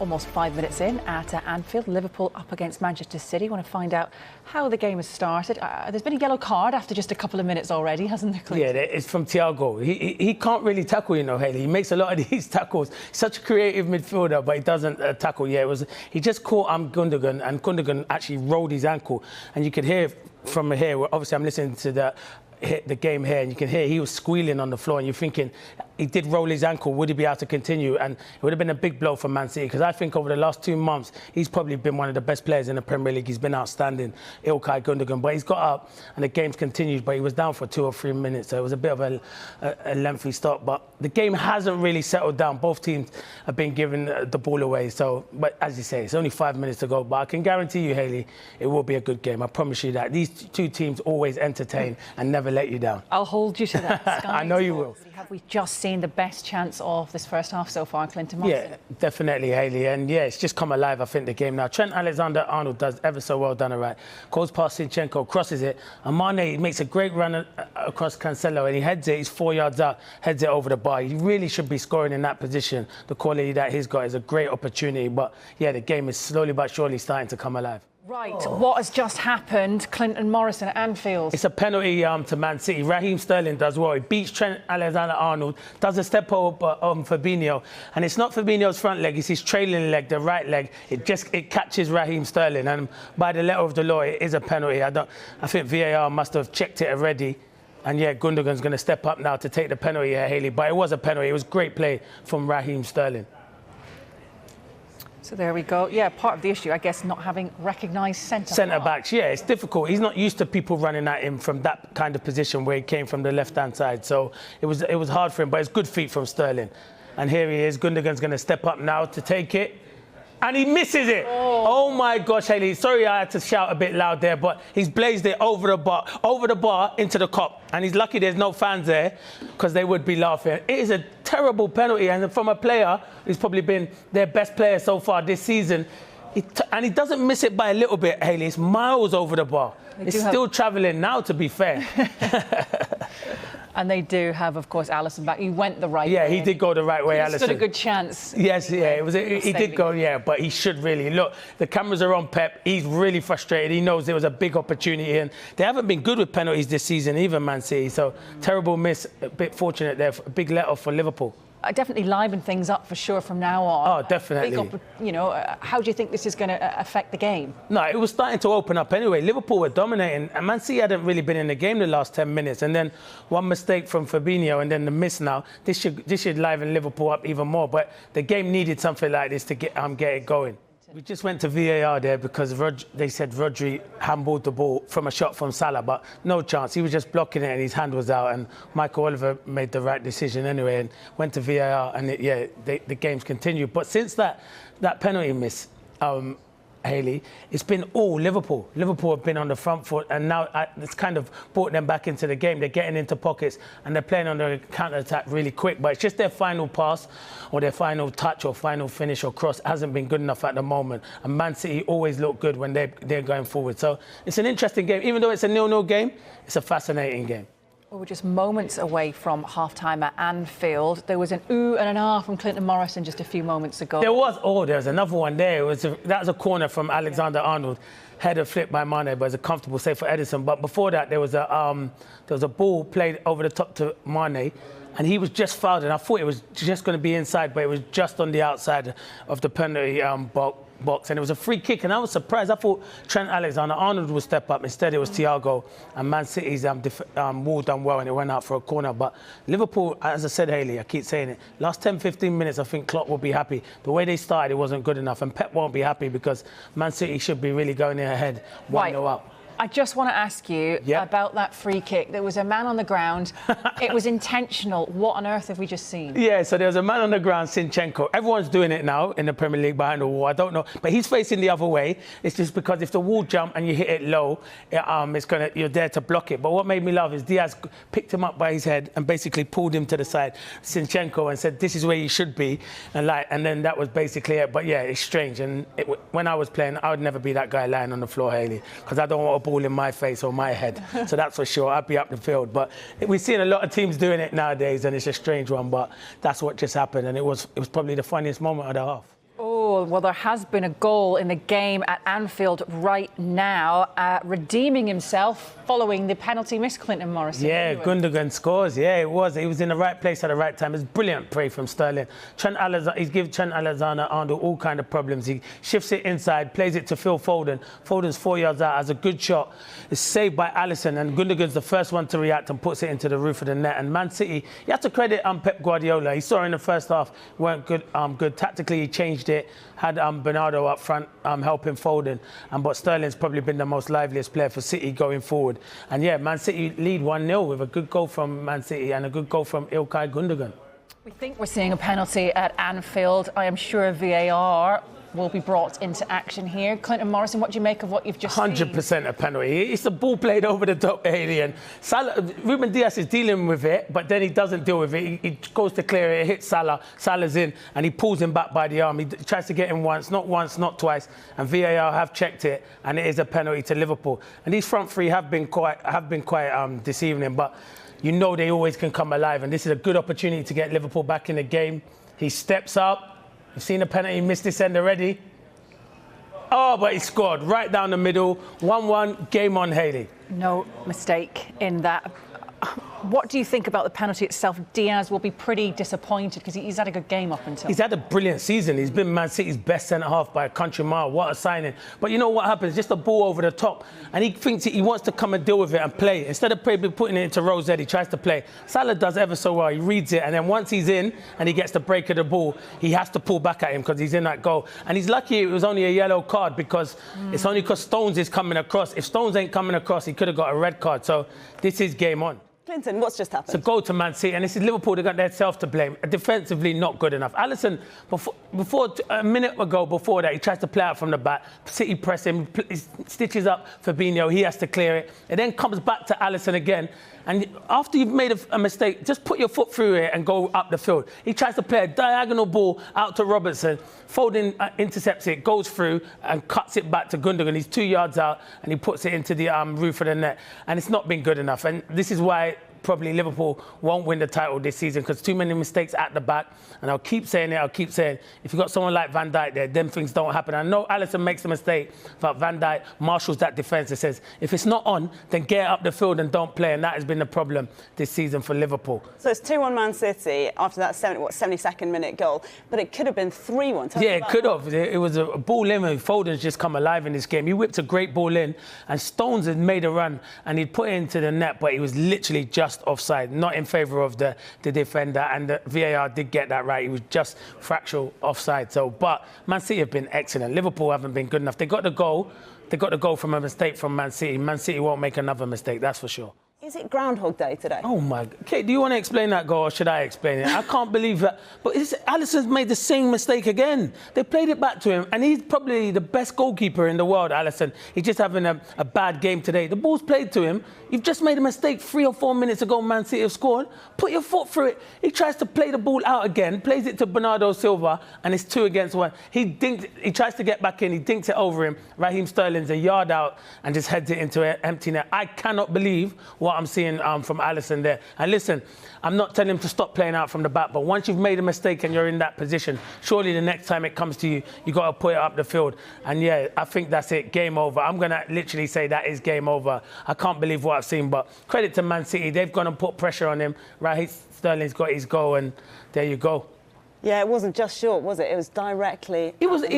Almost 5 minutes in at Anfield, Liverpool up against Manchester City. Want to find out how the game has started. There's been a yellow card after just a couple of minutes already, hasn't there, Clinton? Yeah, it's from Thiago. He can't really tackle, Hayley. He makes a lot of these tackles. Such a creative midfielder, but he doesn't tackle. Yeah, he just caught Gundogan, and Gundogan actually rolled his ankle. And you could hear from here, obviously I'm listening to the game here, and you can hear he was squealing on the floor, and you're thinking he did roll his ankle, would he be able to continue? And it would have been a big blow for Man City, because I think over the last 2 months he's probably been one of the best players in the Premier League. He's been outstanding, Ilkay Gundogan, but he's got up and the game's continued, but he was down for 2 or 3 minutes, so it was a bit of a lengthy stop. But the game hasn't really settled down. Both teams have been giving the ball away, so, but as you say, it's only 5 minutes to go, but I can guarantee you, Hayley, it will be a good game. I promise you that. These two teams always entertain and never let you down. I'll hold you to that. I know you will. Have we just seen the best chance of this first half so far, Clinton Morrison? Yeah, definitely, Hayley. And yeah, it's just come alive, I think, the game now. Trent Alexander-Arnold does ever so well done it right. Goes past Zinchenko, crosses it. And Mane makes a great run across Cancelo, and he heads it. He's 4 yards out, heads it over the bar. He really should be scoring in that position. The quality that he's got is a great opportunity. But yeah, the game is slowly but surely starting to come alive. Right, what has just happened, Clinton Morrison at Anfield? It's a penalty to Man City. Raheem Sterling does well. He beats Trent Alexander-Arnold, does a step over Fabinho, and it's not Fabinho's front leg, it's his trailing leg, the right leg. It catches Raheem Sterling, and by the letter of the law, it is a penalty. I think VAR must have checked it already. And yeah, Gundogan's going to step up now to take the penalty here, Hayley. But it was a penalty. It was great play from Raheem Sterling. So there we go. Yeah, part of the issue, I guess, not having recognised centre-backs. Yeah, it's difficult. He's not used to people running at him from that kind of position where he came from the left-hand side. So it was hard for him, but it's good feet from Sterling. And here he is. Gundogan's going to step up now to take it. And he misses it. Oh my gosh, Hayley. Sorry I had to shout a bit loud there, but he's blazed it over the bar into the cop. And he's lucky there's no fans there, because they would be laughing. It is a terrible penalty, and from a player who's probably been their best player so far this season. And he doesn't miss it by a little bit, Hayley. It's miles over the bar. It's still travelling now, to be fair. And they do have, of course, Alisson back. He went the right way. Yeah, he did go the right way, Alisson. He stood a good chance. Yes, yeah, he did go, yeah, but he should really. Look, the cameras are on Pep. He's really frustrated. He knows there was a big opportunity, and they haven't been good with penalties this season, even Man City. So, terrible miss, a bit fortunate there. A big let-off for Liverpool. Definitely liven things up for sure from now on. Oh, definitely. How do you think this is going to affect the game? No, it was starting to open up anyway. Liverpool were dominating, and Man City hadn't really been in the game the last 10 minutes. And then one mistake from Fabinho, and then the miss now. This should liven Liverpool up even more. But the game needed something like this to get it going. We just went to VAR there because they said Rodri handballed the ball from a shot from Salah, but no chance. He was just blocking it and his hand was out, and Michael Oliver made the right decision anyway and went to VAR, and the game's continued. But since that penalty miss, Hayley, it's been all Liverpool. Liverpool have been on the front foot, and now it's kind of brought them back into the game. They're getting into pockets and they're playing on the counter-attack really quick, but it's just their final pass or their final touch or final finish or cross hasn't been good enough at the moment. And Man City always look good when they're going forward. So it's an interesting game. Even though it's a 0-0 game, it's a fascinating game. Well, we're just moments away from half-time at Anfield. There was an ooh and an ah from Clinton Morrison just a few moments ago. There was another one there. That was a corner from Alexander-Arnold. Header flipped by Mane, but it was a comfortable save for Edison. But before that, there was a ball played over the top to Mane, and he was just fouled. And I thought it was just going to be inside, but it was just on the outside of the penalty box, and it was a free kick, and I was surprised. I thought Trent Alexander-Arnold would step up. Instead, it was Thiago, and Man City's wall done well, and it went out for a corner. But Liverpool, as I said, Hayley, I keep saying it, last 10-15 minutes, I think Klopp will be happy. The way they started, it wasn't good enough, and Pep won't be happy because Man City should be really going ahead 1-0 up. I just want to ask you about that free kick. There was a man on the ground. It was intentional. What on earth have we just seen? Yeah, so there was a man on the ground, Zinchenko. Everyone's doing it now in the Premier League behind the wall. I don't know, but he's facing the other way. It's just because if the wall jump and you hit it low, you're there to block it. But what made me laugh is Diaz picked him up by his head and basically pulled him to the side, Zinchenko, and said, "This is where you should be," and then that was basically it. But yeah, it's strange. And when I was playing, I would never be that guy lying on the floor, Hayley, because I don't want a ball in my face or my head. So that's for sure. I'd be up the field. But we've seen a lot of teams doing it nowadays, and it's a strange one. But that's what just happened, and it was probably the funniest moment of the half. Oh, Well, there has been a goal in the game at Anfield right now, redeeming himself following the penalty miss, Clinton Morrison. Yeah, Gundogan scores. Yeah, it was. He was in the right place at the right time. It's brilliant play from Sterling. He's given Trent Alexander-Arnold all kind of problems. He shifts it inside, plays it to Phil Foden. Foden's 4 yards out, has a good shot. It's saved by Alisson, and Gundogan's the first one to react and puts it into the roof of the net. And Man City, you have to credit Pep Guardiola. He saw in the first half weren't good. Tactically, he changed it. Had Bernardo up front helping Foden, but Sterling's probably been the most liveliest player for City going forward. And yeah, Man City lead 1-0 with a good goal from Man City and a good goal from Ilkay Gundogan. We think we're seeing a penalty at Anfield. I am sure VAR will be brought into action here. Clinton Morrison, what do you make of what you've just 100% seen? a penalty. It's the ball played over the top, Alien. Ruben Dias is dealing with it, but then he doesn't deal with it. He goes to clear it, hits Salah. Salah's in, and he pulls him back by the arm. He tries to get him once, not twice. And VAR have checked it, and it is a penalty to Liverpool. And these front three have been quite this evening, but you know they always can come alive. And this is a good opportunity to get Liverpool back in the game. He steps up. You've seen the penalty, missed this end already. Oh, but he scored right down the middle. 1-1, game on, Hayley. No mistake in that. What do you think about the penalty itself? Diaz will be pretty disappointed because he's had a good game up until. He's had a brilliant season. He's been Man City's best centre-half by a country mile. What a signing. But you know what happens? Just a ball over the top. And he thinks he wants to come and deal with it and play. Instead of putting it into Rose, he tries to play. Salah does ever so well. He reads it. And then once he's in and he gets the break of the ball, he has to pull back at him because he's in that goal. And he's lucky it was only a yellow card because it's only because Stones is coming across. If Stones ain't coming across, he could have got a red card. So this is game on. Clinton, what's just happened? It's a goal to Man City, and this is Liverpool. They got themselves to blame. Defensively, not good enough. Alisson, a minute ago, before that, he tries to play out from the back. City press him, he stitches up Fabinho. He has to clear it. It then comes back to Alisson again. And after you've made a mistake, just put your foot through it and go up the field. He tries to play a diagonal ball out to Robertson. Foden intercepts it, goes through and cuts it back to Gundogan. He's 2 yards out and he puts it into the roof of the net. And it's not been good enough. And this is why probably Liverpool won't win the title this season because too many mistakes at the back. And I'll keep saying if you've got someone like Van Dijk there, them things don't happen. I know Alisson makes a mistake, but Van Dijk marshals that defence and says, if it's not on, then get up the field and don't play. And that has been the problem this season for Liverpool. So it's 2-1 Man City after that 72nd minute goal, but it could have been 3-1. Yeah, it could have. It was a ball in and Foden's just come alive in this game. He whipped a great ball in and Stones had made a run and he'd put it into the net, but he was literally just offside, not in favour of the defender, and the VAR did get that right. He was just fractional offside. But Man City have been excellent. Liverpool haven't been good enough. They got the goal from a mistake from Man City. Man City won't make another mistake, that's for sure. Is it Groundhog Day today? Oh my! Kate, do you want to explain that goal or should I explain it? I can't believe that. But Alisson's made the same mistake again. They played it back to him, and he's probably the best goalkeeper in the world, Alisson. He's just having a bad game today. The ball's played to him. You've just made a mistake 3 or 4 minutes ago. Man City have scored. Put your foot through it. He tries to play the ball out again, plays it to Bernardo Silva, and it's 2 against 1. He tries to get back in. He dinks it over him. Raheem Sterling's a yard out and just heads it into an empty net. I cannot believe what I'm seeing from Alisson there. And listen, I'm not telling him to stop playing out from the back, but once you've made a mistake and you're in that position, surely the next time it comes to you, you got to put it up the field. And yeah, I think that's it. Game over. I'm going to literally say that is game over. I can't believe what I've seen, but credit to Man City. They've gone and put pressure on him. Raheem Sterling's got his goal, and there you go. Yeah, it wasn't just short, was it? It was directly. It wasn't.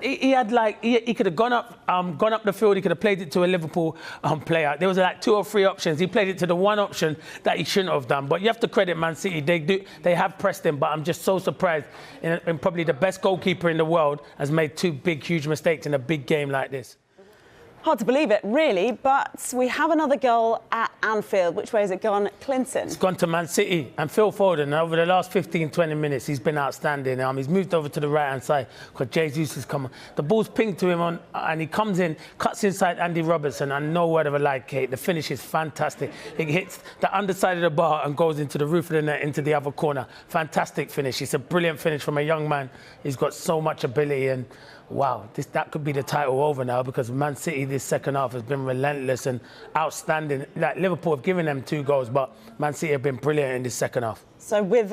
He had he could have gone up the field. He could have played it to a Liverpool player. There was like 2 or 3 options. He played it to the one option that he shouldn't have done. But you have to credit Man City. They have pressed him. But I'm just so surprised. And probably the best goalkeeper in the world has made 2 big, huge mistakes in a big game like this. Hard to believe it, really, but we have another goal at Anfield. Which way has it gone, Clinton? It's gone to Man City. And Phil Foden, over the last 15, 20 minutes, he's been outstanding. He's moved over to the right-hand side because Jesus has come. The ball's pinged to him, and he comes in, cuts inside Andy Robertson, and no word of a lie, Kate. The finish is fantastic. It hits the underside of the bar and goes into the roof of the net, into the other corner. Fantastic finish. It's a brilliant finish from a young man. He's got so much ability, and wow, that could be the title over now, because Man City this second half has been relentless and outstanding. Like, Liverpool have given them 2 goals, but Man City have been brilliant in this second half. So with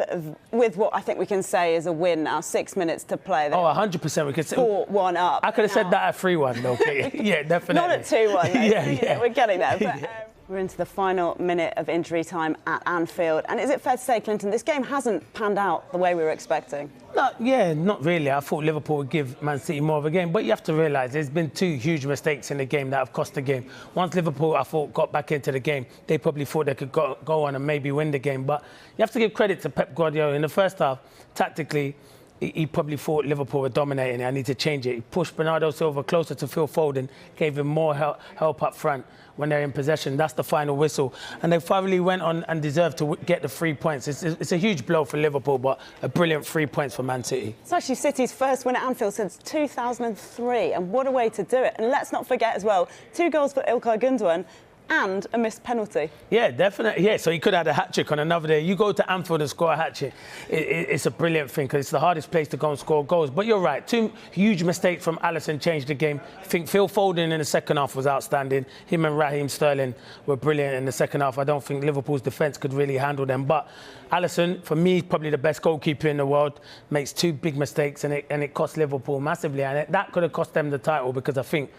what I think we can say is a win now, 6 minutes to play. Oh, 100% we could say. 4-1 up. I could have said that at 3-1, okay? Yeah, definitely. Not at 2-1, though. Yeah. We're getting there. But, we're into the final minute of injury time at Anfield. And is it fair to say, Clinton, this game hasn't panned out the way we were expecting? Not really. I thought Liverpool would give Man City more of a game. But you have to realise there's been 2 huge mistakes in the game that have cost the game. Once Liverpool, I thought, got back into the game, they probably thought they could go on and maybe win the game. But you have to give credit to Pep Guardiola. In the first half, tactically, he probably thought Liverpool were dominating it. I need to change it. He pushed Bernardo Silva closer to Phil Foden, gave him more help up front when they're in possession. That's the final whistle. And they finally went on and deserved to get the 3 points. It's a huge blow for Liverpool, but a brilliant 3 points for Man City. It's actually City's first win at Anfield since 2003, and what a way to do it. And let's not forget as well, 2 goals for Ilkay Gundogan and a missed penalty. Yeah, definitely. Yeah, so he could have had a hat-trick on another day. You go to Anfield and score a hat-trick, it's a brilliant thing, because it's the hardest place to go and score goals. But you're right, 2 huge mistakes from Alisson changed the game. I think Phil Foden in the second half was outstanding. Him and Raheem Sterling were brilliant in the second half. I don't think Liverpool's defence could really handle them. But Alisson, for me, probably the best goalkeeper in the world, makes 2 big mistakes, and it cost Liverpool massively. And that could have cost them the title, because I think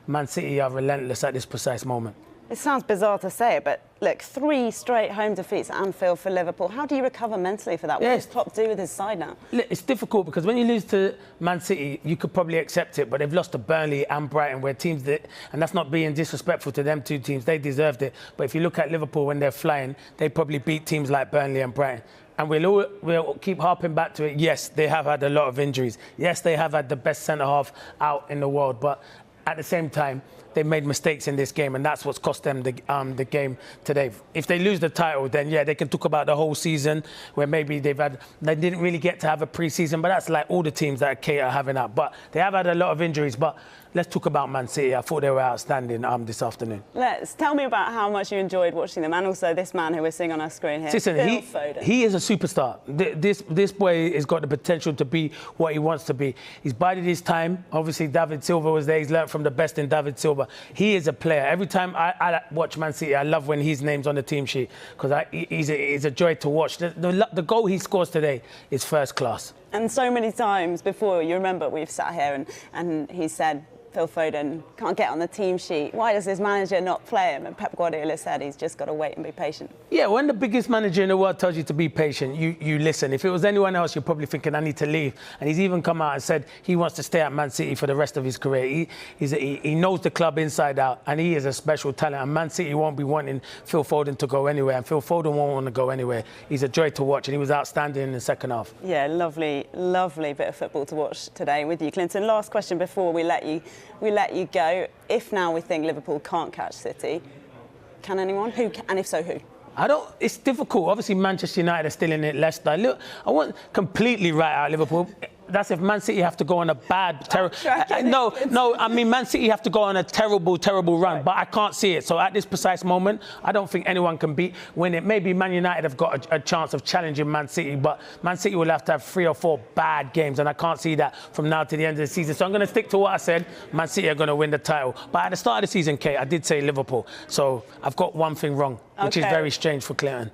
Man City are relentless at this precise moment. It sounds bizarre to say it, but look, 3 straight home defeats at Anfield for Liverpool. How do you recover mentally for that? What does Klopp do with his side now? It's difficult, because when you lose to Man City, you could probably accept it, but they've lost to Burnley and Brighton, where teams that, and that's not being disrespectful to them 2 teams, they deserved it. But if you look at Liverpool when they're flying, they probably beat teams like Burnley and Brighton. And we'll keep harping back to it. Yes, they have had a lot of injuries. Yes, they have had the best centre-half out in the world, but at the same time, they made mistakes in this game, and that's what's cost them the game today. If they lose the title, then yeah, they can talk about the whole season, where maybe they didn't really get to have a pre-season, but that's like all the teams that are having that. But they have had a lot of injuries. But let's talk about Man City. I thought they were outstanding this afternoon. Tell me about how much you enjoyed watching them, and also this man who we're seeing on our screen here, Listen, Phil Foden. He is a superstar. This boy has got the potential to be what he wants to be. He's bided his time. Obviously, David Silva was there. He's learned from the best in David Silva. He is a player. Every time I watch Man City, I love when his name's on the team sheet, because he's a joy to watch. The goal he scores today is first class. And so many times before, you remember, we've sat here and he said, Phil Foden can't get on the team sheet. Why does his manager not play him? And Pep Guardiola said he's just got to wait and be patient. Yeah, when the biggest manager in the world tells you to be patient, you listen. If it was anyone else, you're probably thinking, I need to leave. And he's even come out and said he wants to stay at Man City for the rest of his career. He knows the club inside out, and he is a special talent. And Man City won't be wanting Phil Foden to go anywhere, and Phil Foden won't want to go anywhere. He's a joy to watch, and he was outstanding in the second half. Yeah, lovely, lovely bit of football to watch today with you, Clinton. Last question before we let you go. If now we think Liverpool can't catch City, can anyone? And if so, who? It's difficult. Obviously, Manchester United are still in it. Leicester. Look, I won't completely write out Liverpool. That's if Man City have to go on a bad, terrible. No. I mean, Man City have to go on a terrible run. Right. But I can't see it. So at this precise moment, I don't think anyone can win it. Maybe Man United have got a chance of challenging Man City, but Man City will have to have 3 or 4 bad games, and I can't see that from now to the end of the season. So I'm going to stick to what I said. Man City are going to win the title. But at the start of the season, Kate, I did say Liverpool. So I've got one thing wrong, which is very strange for Clinton.